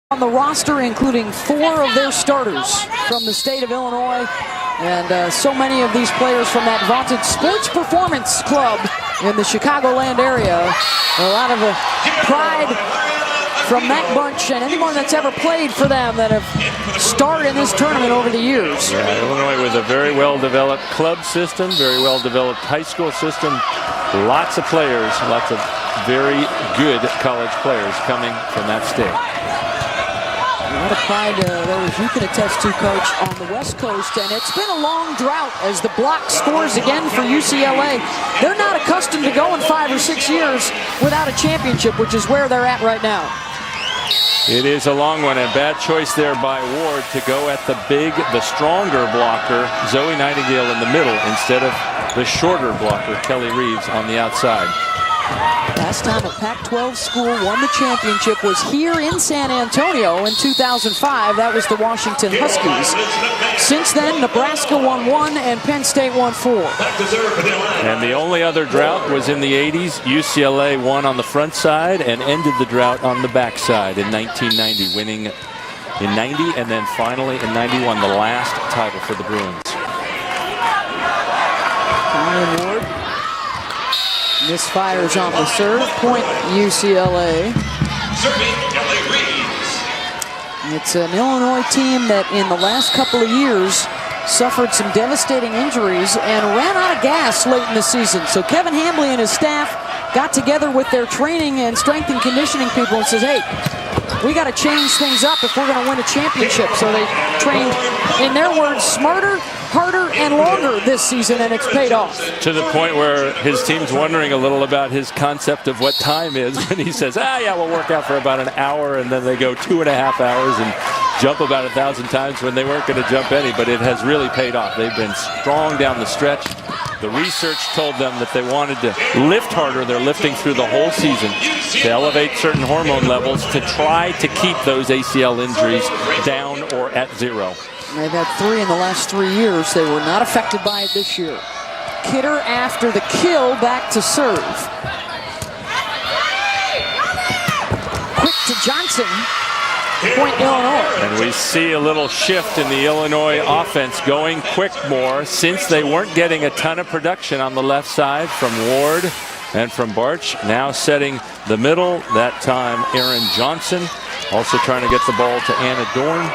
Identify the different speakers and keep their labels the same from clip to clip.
Speaker 1: on the roster, including 4 of their starters from the state of Illinois, and so many of these players from that vaunted Sports Performance Club in the Chicagoland area. A lot of pride from that bunch and anyone that's ever played for them that have starred in this tournament over the years.
Speaker 2: Yeah, Illinois with a very well-developed club system, very well-developed high school system, lots of players, lots of very good college players coming from that state.
Speaker 1: A lot of pride there, as you can attest to, Coach, on the West Coast, and it's been a long drought as the block scores again for UCLA. They're not accustomed to going 5 or 6 years without a championship, which is where they're at right now.
Speaker 2: It is a long one, and bad choice there by Ward to go at the stronger blocker, Zoe Nightingale, in the middle instead of the shorter blocker, Kelly Reeves, on the outside.
Speaker 1: Last time a Pac-12 school won the championship was here in San Antonio in 2005. That was the Washington Huskies. Since then, Nebraska won 1 and Penn State won 4.
Speaker 2: And the only other drought was in the 80s. UCLA won on the front side and ended the drought on the back side in 1990, winning in 90 and then finally in 91, the last title for the Bruins.
Speaker 1: Ward misfires on the serve, point UCLA. It's an Illinois team that in the last couple of years suffered some devastating injuries and ran out of gas late in the season. So Kevin Hambley and his staff got together with their training and strength and conditioning people and says, hey, we got to change things up if we're going to win a championship. So they trained, in their words, smarter, harder, and longer this season, and it's paid off.
Speaker 2: To the point where his team's wondering a little about his concept of what time is when he says, yeah, we'll work out for about an hour, and then they go 2.5 hours and jump about 1,000 times when they weren't going to jump any, but it has really paid off. They've been strong down the stretch. The research told them that they wanted to lift harder. They're lifting through the whole season to elevate certain hormone levels to try to keep those ACL injuries down or at 0.
Speaker 1: They've had 3 in the last 3 years. They were not affected by it this year. Kidder after the kill, back to serve. Quick to Johnson. Point Illinois.
Speaker 2: And we see a little shift in the Illinois offense, going quick more since they weren't getting a ton of production on the left side from Ward and from Barch. Now setting the middle, that time Aaron Johnson, also trying to get the ball to Anna Dorn.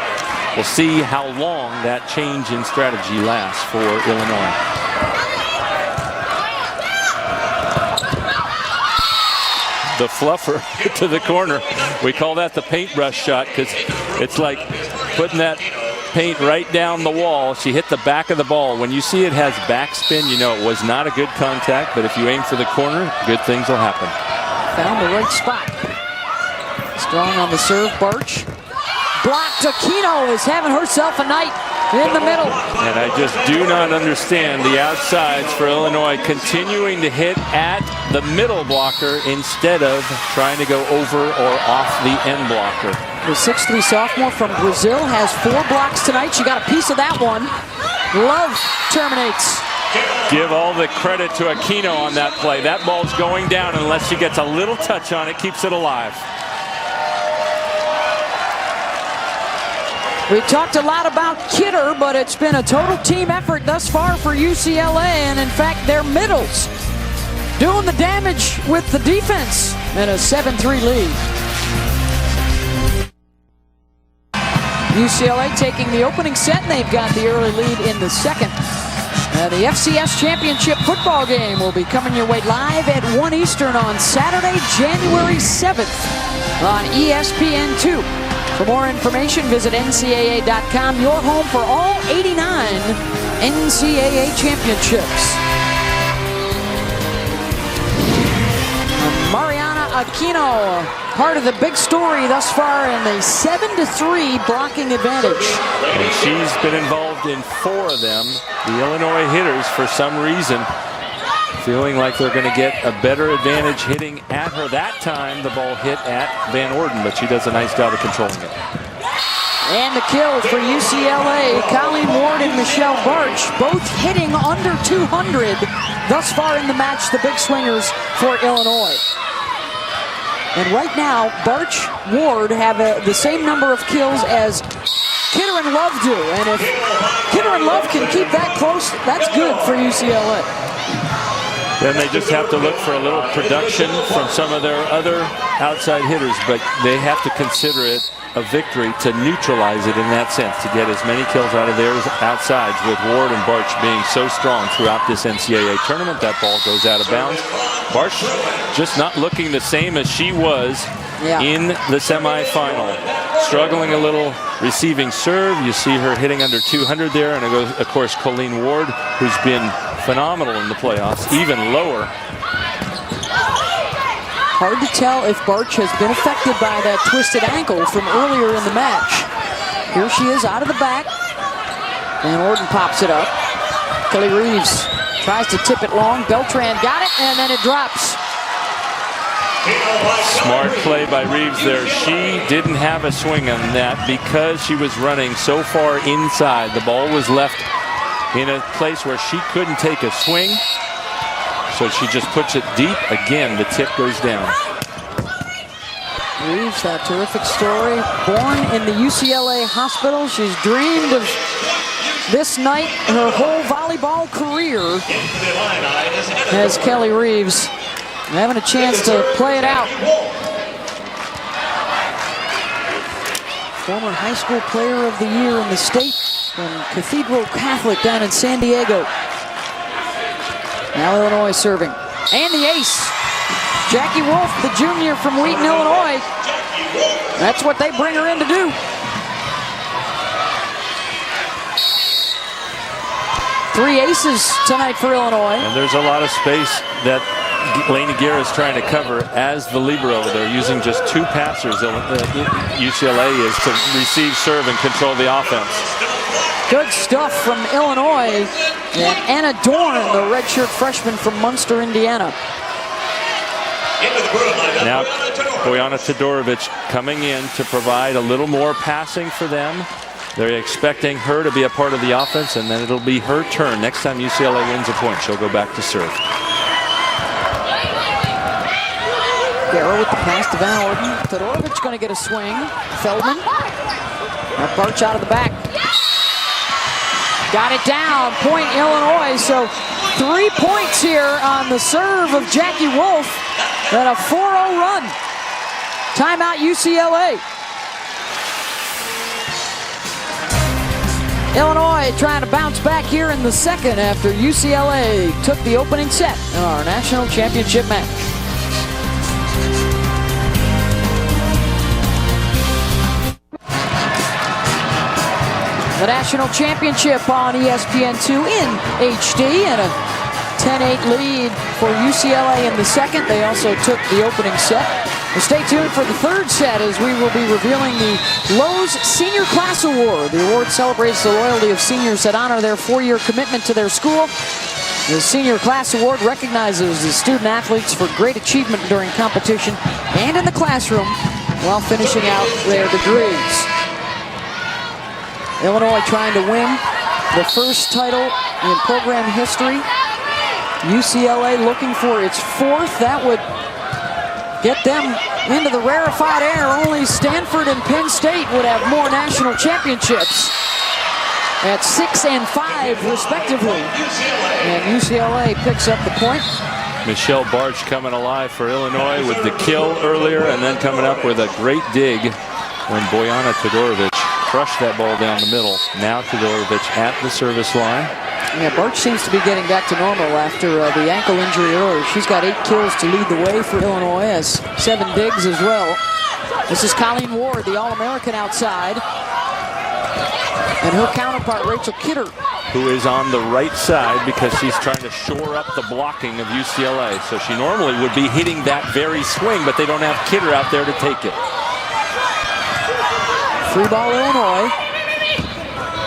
Speaker 2: We'll see how long that change in strategy lasts for Illinois. The fluffer to the corner. We call that the paintbrush shot because it's like putting that paint right down the wall. She hit the back of the ball. When you see it has backspin, you know it was not a good contact, but if you aim for the corner, good things will happen.
Speaker 1: Found the right spot. Strong on the serve, Barch. Blocked. Aquino is having herself a night in the middle.
Speaker 2: And I just do not understand the outsides for Illinois continuing to hit at the middle blocker instead of trying to go over or off the end blocker.
Speaker 1: The 6'3" sophomore from Brazil has 4 blocks tonight. She got a piece of that one. Love terminates.
Speaker 2: Give all the credit to Aquino on that play. That ball's going down unless she gets a little touch on it, keeps it alive.
Speaker 1: We talked a lot about Kidder, but it's been a total team effort thus far for UCLA, and in fact, their middles doing the damage with the defense and a 7-3 lead. UCLA taking the opening set, and they've got the early lead in the second. The FCS Championship football game will be coming your way live at 1 Eastern on Saturday, January 7th on ESPN2. For more information, visit NCAA.com, your home for all 89 NCAA championships. Mariana Aquino, part of the big story thus far in a 7-3 blocking advantage.
Speaker 2: And she's been involved in 4 of them. The Illinois hitters, for some reason, feeling like they're going to get a better advantage hitting at her. That time the ball hit at Van Orden, but she does a nice job of controlling it.
Speaker 1: And the kill for UCLA. Colleen Ward and Michelle Barch both hitting under 200 thus far in the match. The big swingers for Illinois. And right now, Barch, Ward have the same number of kills as Kidder and Love do. And if Kidder and Love can keep that close, that's good for UCLA.
Speaker 2: Then they just have to look for a little production from some of their other outside hitters, but they have to consider it a victory to neutralize it in that sense, to get as many kills out of theirs outsides, with Ward and Barch being so strong throughout this NCAA tournament. That ball goes out of bounds. Barch just not looking the same as she was in the semifinal. Struggling a little receiving serve. You see her hitting under 200 there, and it goes, of course, Colleen Ward, who's been phenomenal in the playoffs, even lower.
Speaker 1: Hard to tell if Barch has been affected by that twisted ankle from earlier in the match. Here she is out of the back. Van Orden pops it up. Kelly Reeves tries to tip it long. Beltran got it, and then it drops.
Speaker 2: Smart play by Reeves there. She didn't have a swing on that because she was running so far inside. The ball was left in a place where she couldn't take a swing. So she just puts it deep. Again, the tip goes down.
Speaker 1: Reeves, that terrific story. Born in the UCLA hospital. She's dreamed of this night her whole volleyball career, as Kelly Reeves, having a chance to play it out. Former high school player of the year in the state from Cathedral Catholic down in San Diego. Now Illinois serving. And the ace. Jackie Wolf, the junior from Wheaton, Illinois. That's what they bring her in to do. 3 aces tonight for Illinois.
Speaker 2: And there's a lot of space that Lainey Gear is trying to cover as the libero. They're using just 2 passers. UCLA is to receive, serve, and control the offense.
Speaker 1: Good stuff from Illinois. And Anna Dorn, the redshirt freshman from Munster, Indiana.
Speaker 2: Now, Bojana Todorovic coming in to provide a little more passing for them. They're expecting her to be a part of the offense, and then it'll be her turn. Next time UCLA wins a point, she'll go back to serve.
Speaker 1: Garrow with the pass to Van Orden. Todorovic going to get a swing. Feldman. Now Barch out of the back. Got it down. Point Illinois. So 3 points here on the serve of Jackie Wolf. And a 4-0 run. Timeout UCLA. Illinois trying to bounce back here in the second after UCLA took the opening set in our national championship match. The national championship on ESPN2 in HD, and a 10-8 lead for UCLA in the second. They also took the opening set. Well, stay tuned for the third set as we will be revealing the Lowe's Senior Class Award. The award celebrates the loyalty of seniors that honor their 4-year commitment to their school. The Senior Class Award recognizes the student athletes for great achievement during competition and in the classroom while finishing out their degrees. Illinois trying to win the first title in program history. UCLA looking for its 4th. That would get them into the rarefied air. Only Stanford and Penn State would have more national championships at 6 and 5 respectively. And UCLA picks up the point.
Speaker 2: Michelle Barch coming alive for Illinois with the kill earlier, and then coming up with a great dig when Bojana Todorovic crushed that ball down the middle. Now Todorovic at the service line.
Speaker 1: Yeah, Barch seems to be getting back to normal after the ankle injury earlier. She's got 8 kills to lead the way for Illinois, as 7 digs as well. This is Colleen Ward, the All-American outside. And her counterpart, Rachel Kidder,
Speaker 2: who is on the right side because she's trying to shore up the blocking of UCLA. So she normally would be hitting that very swing, but they don't have Kidder out there to take it.
Speaker 1: Free ball Illinois.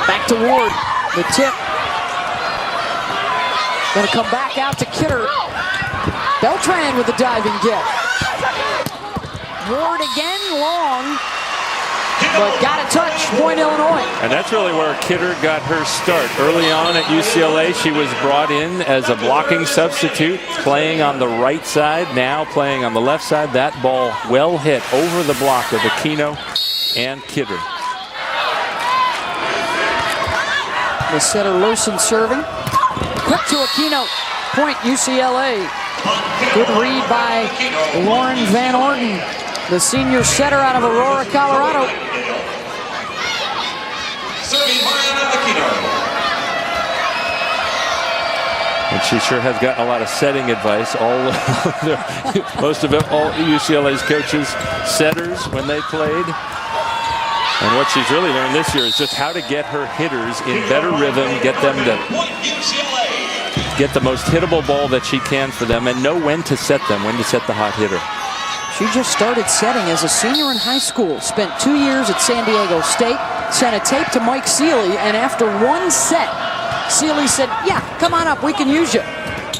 Speaker 1: Back to Ward. The tip. Going to come back out to Kidder. Beltran with a diving get. Ward again, long. but got a touch. Point Illinois.
Speaker 2: And that's really where Kidder got her start. Early on at UCLA, she was brought in as a blocking substitute, playing on the right side, now playing on the left side. That ball well hit over the block of Aquino and Kidder.
Speaker 1: The setter Lurson serving. Quick to Aquino. Point UCLA. Good read by Lauren Van Orden, the senior setter out of Aurora, Colorado.
Speaker 2: And she sure has gotten a lot of setting advice. Most of it, all UCLA's coaches, setters when they played. And what she's really learned this year is just how to get her hitters in better rhythm, get them to get the most hittable ball that she can for them, and know when to set them, when to set the hot hitter.
Speaker 1: She just started setting as a senior in high school, spent 2 years at San Diego State, sent a tape to Mike Seeley, and after one set, Seeley said, yeah, come on up, we can use you.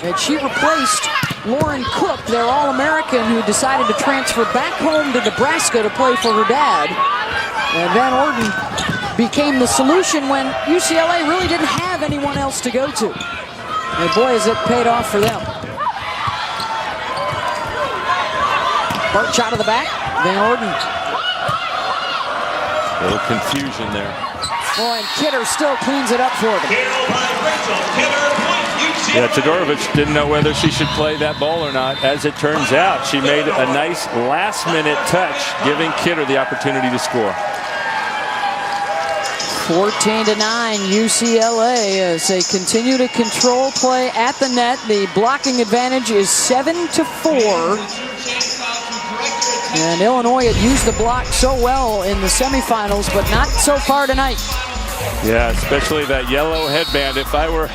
Speaker 1: And she replaced Lauren Cook, their All-American, who decided to transfer back home to Nebraska to play for her dad. And Van Orden became the solution when UCLA really didn't have anyone else to go to. And boy, has it paid off for them. Barch out of the back, Van Orden.
Speaker 2: A little confusion there.
Speaker 1: Boy, and Kidder still cleans it up for them.
Speaker 2: Yeah, Todorovic didn't know whether she should play that ball or not. As it turns out, she made a nice last-minute touch, giving Kidder the opportunity to score.
Speaker 1: 14-9 UCLA as they continue to control play at the net. The blocking advantage is 7-4. And Illinois had used the block so well in the semifinals, but not so far tonight.
Speaker 2: Yeah, especially that yellow headband. If I were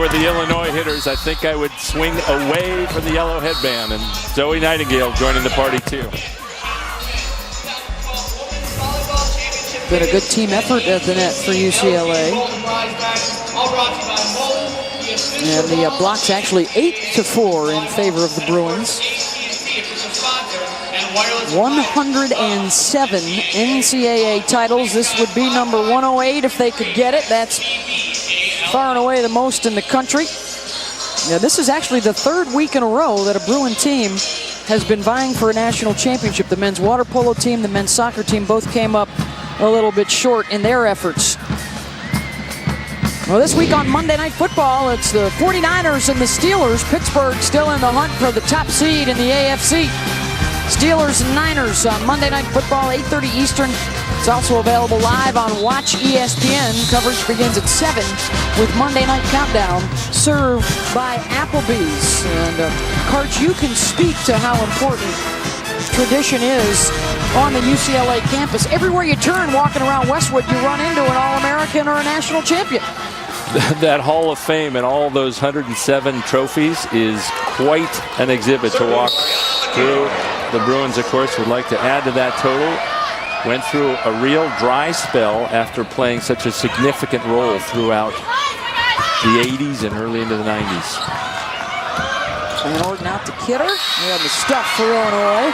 Speaker 2: the Illinois hitters, I think I would swing away from the yellow headband. And Zoe Nightingale joining the party too.
Speaker 1: Been a good team effort at the net for UCLA. And the block's actually 8-4 in favor of the Bruins. 107 NCAA titles. This would be number 108 if they could get it. That's far and away the most in the country. Yeah, this is actually the third week in a row that a Bruin team has been vying for a national championship. The men's water polo team, the men's soccer team both came up a little bit short in their efforts. Well, this week on Monday Night Football, it's the 49ers and the Steelers. Pittsburgh still in the hunt for the top seed in the AFC. Steelers and Niners on Monday Night Football, 8:30 Eastern. It's also available live on Watch ESPN. Coverage begins at 7 with Monday Night Countdown served by Applebee's. And, Karch, you can speak to how important tradition is on the UCLA campus. Everywhere you turn walking around Westwood, you run into an All-American or a national champion.
Speaker 2: That Hall of Fame and all those 107 trophies is quite an exhibit to walk through. The Bruins, of course, would like to add to that total. Went through a real dry spell after playing such a significant role throughout the 80s and early into the 90s.
Speaker 1: Van Orden out to Kidder. We have the stuff for Illinois.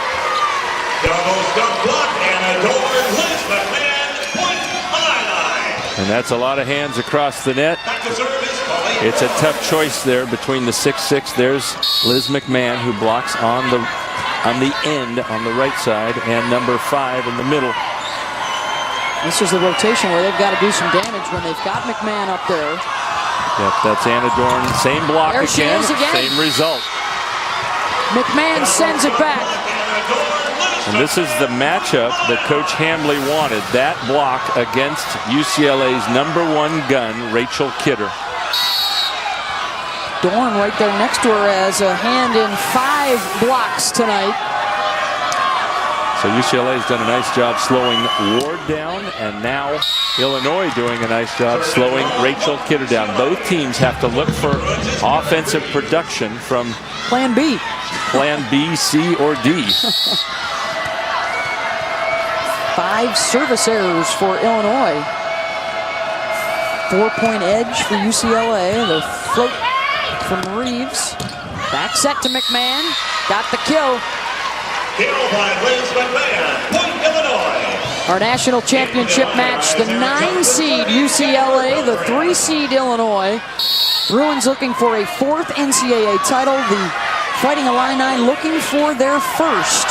Speaker 2: And that's a lot of hands across the net. It's a tough choice there between the 6'6". There's Liz McMahon, who blocks on the end on the right side, and number 5 in the middle.
Speaker 1: This is the rotation where they've got to do some damage when they've got McMahon up there.
Speaker 2: Yep, that's Anna Dorn. Same block
Speaker 1: there she is again.
Speaker 2: Same result.
Speaker 1: McMahon sends it back.
Speaker 2: And this is the matchup that Coach Hambly wanted. That block against UCLA's number 1 gun, Rachel Kidder.
Speaker 1: Dorn right there next to her as a hand in 5 blocks tonight.
Speaker 2: So UCLA's done a nice job slowing Ward down, and now Illinois doing a nice job slowing Rachel Kidder down. Both teams have to look for offensive production from
Speaker 1: Plan B.
Speaker 2: Plan B, C, or D.
Speaker 1: 5 service errors for Illinois. 4-point edge for UCLA. The float from Reeves. Back set to McMahon. Got the kill.
Speaker 3: Kill by Liz McMahon. Point Illinois.
Speaker 1: Our national championship match, the 9-seed UCLA, the 3-seed Illinois. Bruins looking for a 4th NCAA title. The Fighting Illini looking for their first.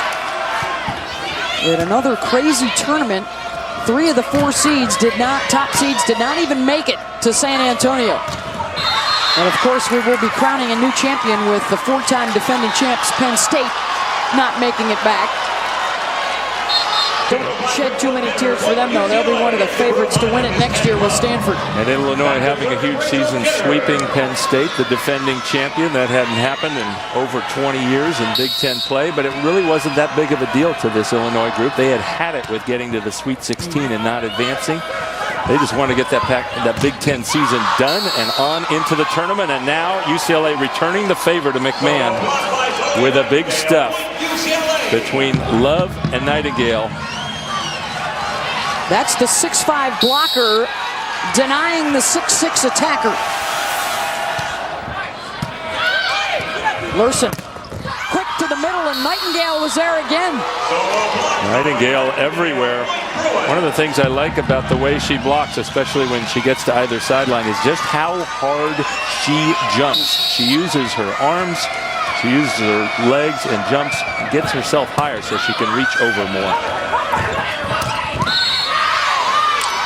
Speaker 1: In another crazy tournament, 3 of the 4 top seeds did not even make it to San Antonio. And of course, we will be crowning a new champion with the 4-time defending champs, Penn State, not making it back. Don't shed too many tears for them, though. They'll be one of the favorites to win it next year with Stanford.
Speaker 2: And Illinois having a huge season, sweeping Penn State, the defending champion. That hadn't happened in over 20 years in Big Ten play, but it really wasn't that big of a deal to this Illinois group. They had it with getting to the Sweet 16 and not advancing. They just want to get that Big Ten season done and on into the tournament. And now UCLA returning the favor to McMahon with a big stuff between Love and Nightingale.
Speaker 1: That's the 6'5" blocker denying the 6'6" attacker. Lurson, quick to the middle, and Nightingale was there again.
Speaker 2: Nightingale everywhere. One of the things I like about the way she blocks, especially when she gets to either sideline, is just how hard she jumps. She uses her arms, she uses her legs and jumps, gets herself higher so she can reach over more.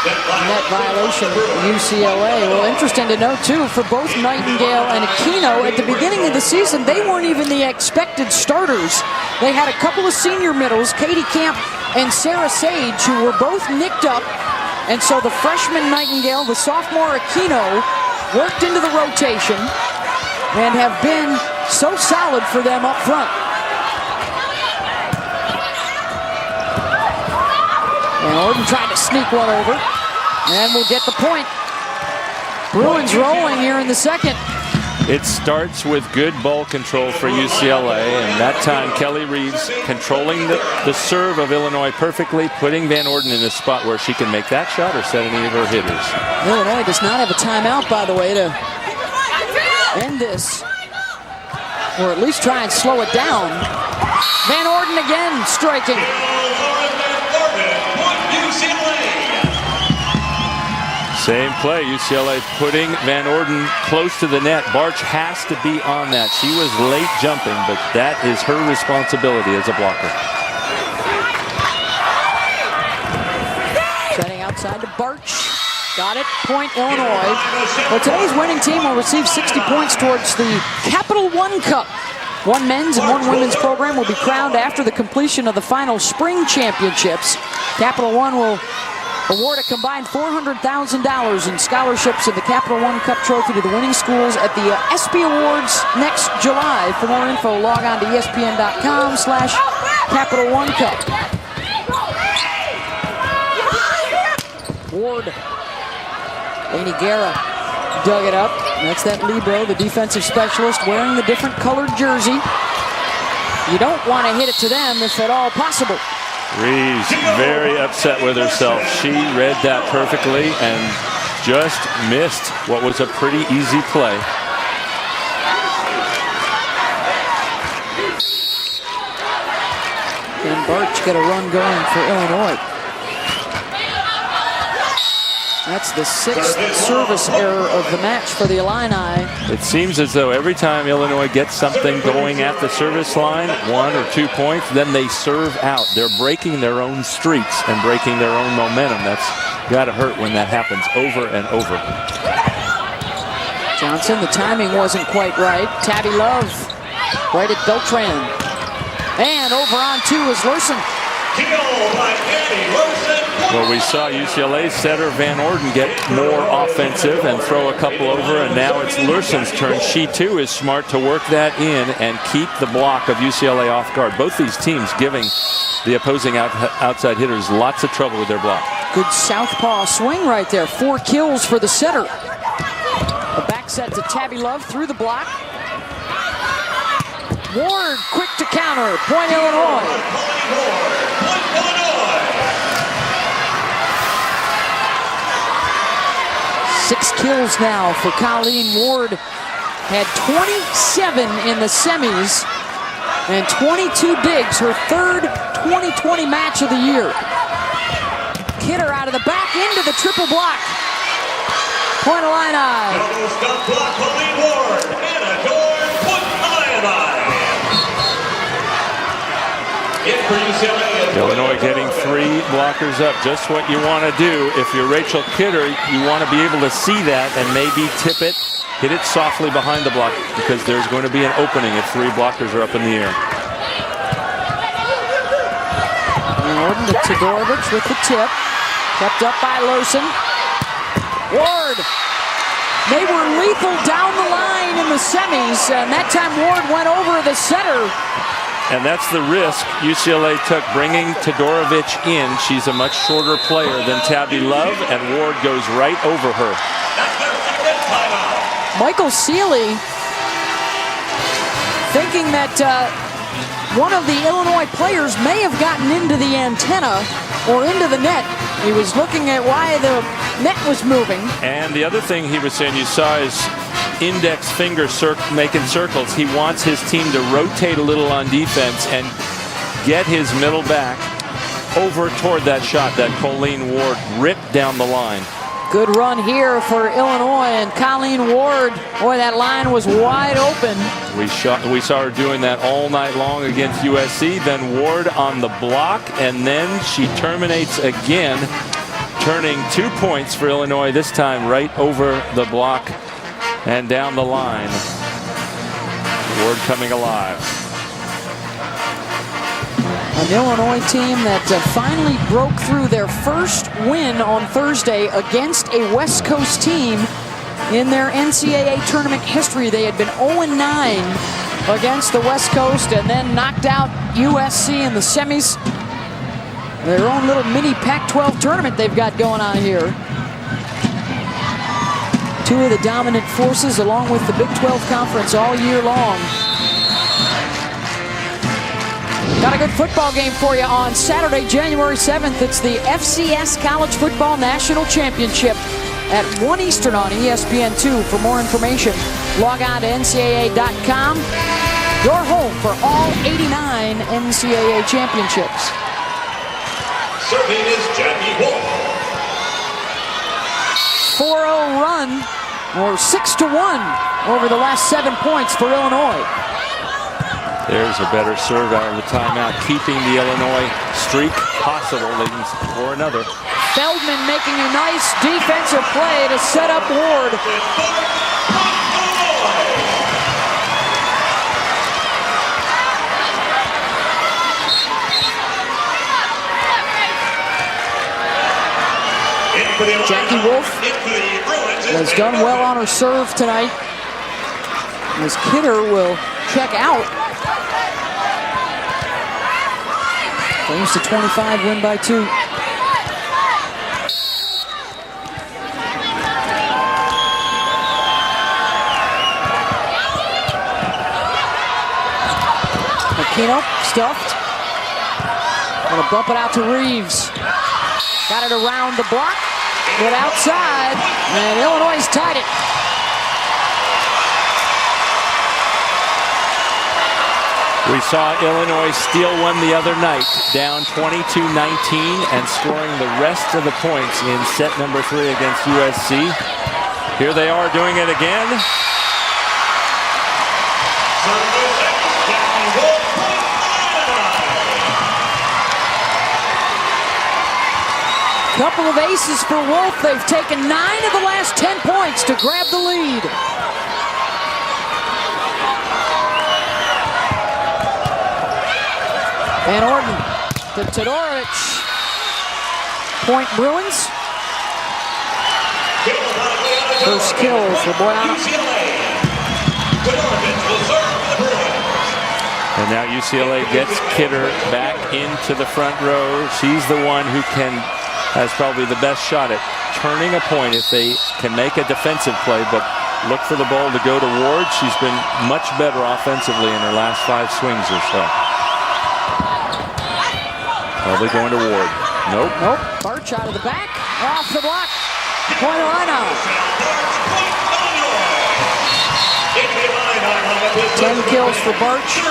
Speaker 1: Net violation for UCLA. Well, interesting to note, too, for both Nightingale and Aquino, at the beginning of the season, they weren't even the expected starters. They had a couple of senior middles, Katie Camp and Sarah Sage, who were both nicked up. And so the freshman Nightingale, the sophomore Aquino, worked into the rotation and have been so solid for them up front. And Orden tried to sneak one over, and we'll get the point. Bruins rolling here in the second.
Speaker 2: It starts with good ball control for UCLA, and that time Kelly Reeves controlling the serve of Illinois perfectly, putting Van Orden in a spot where she can make that shot or set any of her hitters.
Speaker 1: Illinois does not have a timeout, by the way, to end this, or at least try and slow it down. Van Orden again striking.
Speaker 2: Same play, UCLA putting Van Orden close to the net. Barch has to be on that. She was late jumping, but that is her responsibility as a blocker.
Speaker 1: Setting outside to Barch. Got it, point Illinois. Well, today's winning team will receive 60 points towards the Capital One Cup. One men's and one women's program will be crowned after the completion of the final spring championships. Capital One will award a combined $400,000 in scholarships in the Capital One Cup trophy to the winning schools at the ESPY Awards next July. For more info, log on to ESPN.com/Capital One Cup. Ward. Lainey Guerra dug it up. That's that libero, the defensive specialist, wearing the different colored jersey. You don't want to hit it to them if at all possible.
Speaker 2: Reeves very upset with herself. She read that perfectly and just missed what was a pretty easy play.
Speaker 1: And Barch got a run going for Illinois. That's the 6th service error of the match for the Illini.
Speaker 2: It seems as though every time Illinois gets something going at the service line, 1 or 2 points, then they serve out. They're breaking their own streaks and breaking their own momentum. That's got to hurt when that happens over and over.
Speaker 1: Johnson, the timing wasn't quite right. Tabby Love right at Beltran. And over on 2 is Lurson.
Speaker 2: Well, we saw UCLA setter Van Orden get more offensive and throw a couple over, and now it's Lurson's turn. She, too, is smart to work that in and keep the block of UCLA off guard. Both these teams giving the opposing outside hitters lots of trouble with their block.
Speaker 1: Good southpaw swing right there. 4 kills for the setter. A back set to Tabby Love through the block. Ward quick to counter. Point Illinois. 6 kills now for Colleen Ward. Had 27 in the semis and 22 digs. Her 3rd 2020 match of the year. out of the back into the triple block. Point Illini.
Speaker 3: Stop block, Colleen Ward. Anna Dorn, Point Illini. In for UCLA.
Speaker 2: Illinois getting 3 blockers up. Just what you want to do. If you're Rachel Kidder, you want to be able to see that and maybe tip it, hit it softly behind the block, because there's going to be an opening if 3 blockers are up in the air.
Speaker 1: Orden to Todorovic with the tip. Kept up by Lurson. Ward. They were lethal down the line in the semis, and that time Ward went over the center.
Speaker 2: And that's the risk UCLA took, bringing Todorovic in. She's a much shorter player than Tabby Love, and Ward goes right over her.
Speaker 1: Michael Seeley thinking that one of the Illinois players may have gotten into the antenna or into the net. He was looking at why the net was moving.
Speaker 2: And the other thing he was saying, you saw his index finger making circles. He wants his team to rotate a little on defense and get his middle back over toward that shot that Colleen Ward ripped down the line.
Speaker 1: Good run here for Illinois, and Colleen Ward, boy, that line was wide open.
Speaker 2: We saw her doing that all night long against USC. Then Ward on the block, and then she terminates again, turning 2 points for Illinois, this time right over the block and down the line. Ward coming alive.
Speaker 1: An Illinois team that finally broke through their first win on Thursday against a West Coast team in their NCAA tournament history. They had been 0-9 against the West Coast and then knocked out USC in the semis. Their own little mini Pac-12 tournament they've got going on here. 2 of the dominant forces along with the Big 12 Conference all year long. Got a good football game for you on Saturday, January 7th. It's the FCS College Football National Championship at 1 Eastern on ESPN2. For more information, log on to NCAA.com. Your home for all 89 NCAA championships.
Speaker 3: Serving is Jackie Wolf.
Speaker 1: 4-0 run, or 6-1 over the last 7 points for Illinois.
Speaker 2: There's a better serve out of the timeout, keeping the Illinois streak possible. They can score another.
Speaker 1: Feldman making a nice defensive play to set up Ward. Jackie Wolf has done well on her serve tonight, as Kidder will check out. Brings to 25, win by 2. Aquino stuffed. Gonna bump it out to Reeves. Got it around the block, but outside, and Illinois tied it.
Speaker 2: We saw Illinois steal one the other night, down 22-19 and scoring the rest of the points in set number 3 against USC. Here they are doing it again.
Speaker 1: Couple of aces for Wolf. They've taken 9 of the last 10 points to grab the lead. Van Orden to Todorovic. Point Bruins. First kill for Boyana.
Speaker 2: And now UCLA gets Kidder back into the front row. She's the one who has probably the best shot at turning a point if they can make a defensive play, but look for the ball to go to Ward. She's been much better offensively in her last 5 swings or so. Probably going to Ward. Nope.
Speaker 1: Nope. Barch out of the back. Off the block. Point Illini. 10 kills for Barch.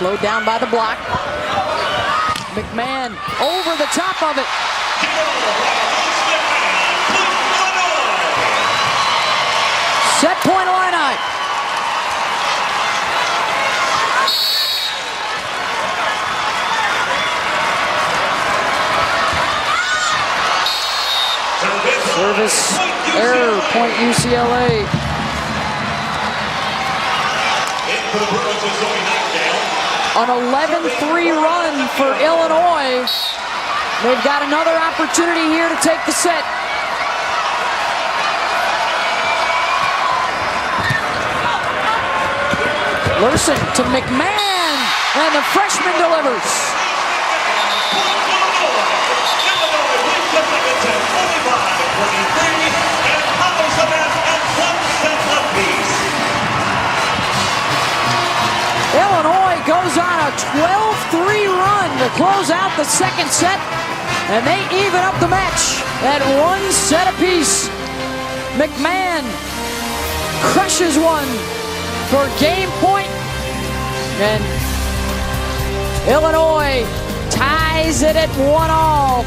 Speaker 1: slowed down by the block. McMahon over the top of it. Set point Illini. Service error, point UCLA. An 11-3 run for Illinois. They've got another opportunity here to take the set. Lurson to McMahon, and the freshman delivers. Illinois goes on a 12-3 run to close out the second set, and they even up the match at 1 set apiece. McMahon crushes one for game point, and Illinois ties it at 1-all.